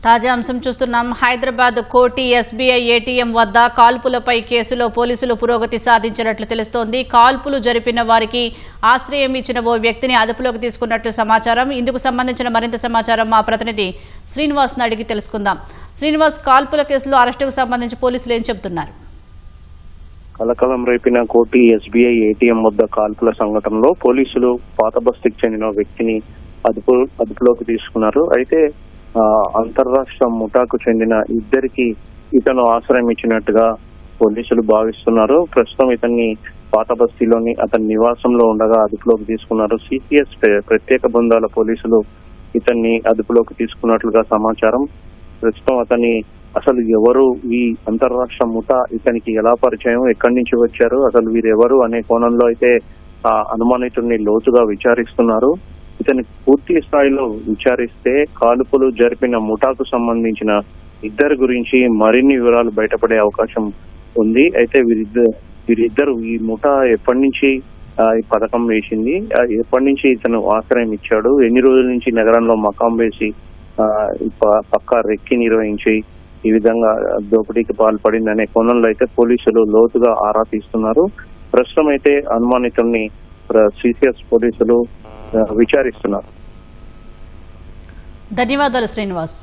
తాజా అంశం చూస్తున్నాం. హైదరాబాద్ కోటి ఎస్బీఐ ఏటీఎం వద్ద కాల్పులపై కేసులో పోలీసులు పురోగతి సాధించినట్లు తెలుస్తోంది. కాల్పులు జరిపిన వారికి ఆశ్రయం ఇచ్చిన ఓ వ్యక్తిని అదుపులోకి తీసుకున్నట్లు సమాచారం. ఇందుకు సంబంధించిన మరింత సమాచారం మా ప్రతినిధి శ్రీనివాస్ అడిగి తెలుసుకుందాం. శ్రీనివాస్, కాల్పుల కేసులో అరెస్టుకు సంబంధించి పోలీసులు ఏం చెబుతున్నారు? కలకలం రేపిన కోటి ఎస్బీఐ ఏటీఎం వద్ద కాల్పుల సంఘటనలో పోలీసులు పాత బస్తీకి చెందిన వ్యక్తిని అదుపులోకి తీసుకున్నారు. అయితే అంతర్రాష్ట్ర ముఠాకు చెందిన ఇద్దరికి ఇతను ఆశ్రయం ఇచ్చినట్టుగా పోలీసులు భావిస్తున్నారు. ప్రస్తుతం ఇతన్ని పాత బస్తీలోని అతని నివాసంలో ఉండగా అదుపులోకి తీసుకున్నారు. సిపిఎస్ ప్రత్యేక బృందాల పోలీసులు ఇతన్ని అదుపులోకి తీసుకున్నట్లుగా సమాచారం. ప్రస్తుతం అతన్ని అసలు ఎవరు, ఈ అంతర్రాష్ట్ర ముఠా ఇతనికి ఎలా పరిచయం, ఎక్కడి నుంచి వచ్చారు, అసలు వీరెవరు అనే కోణంలో అయితే అనుమానితుడిని లోతుగా విచారిస్తున్నారు. ఇతని పూర్తి స్థాయిలో విచారిస్తే కాల్పులు జరిపిన ముఠాకు సంబంధించిన ఇద్దరు గురించి మరిన్ని వివరాలు బయటపడే అవకాశం ఉంది. అయితే వీరిద్దరు ఈ ముఠా ఎప్పటి నుంచి ఈ పథకం వేసింది, ఎప్పటి నుంచి ఇతను ఆశ్రయం ఇచ్చాడు, ఎన్ని రోజుల నుంచి నగరంలో మకాం వేసి పక్కా రెక్కి నిర్వహించి ఈ విధంగా దోపిడీకి పాల్పడింది అనే కోణంలో అయితే పోలీసులు లోతుగా ఆరా తీస్తున్నారు. ప్రస్తుతం అయితే అనుమానితుల్ని సిసిఎస్ పోలీసులు విచారిస్తున్నారు. ధన్యవాదాలు శ్రీనివాస్.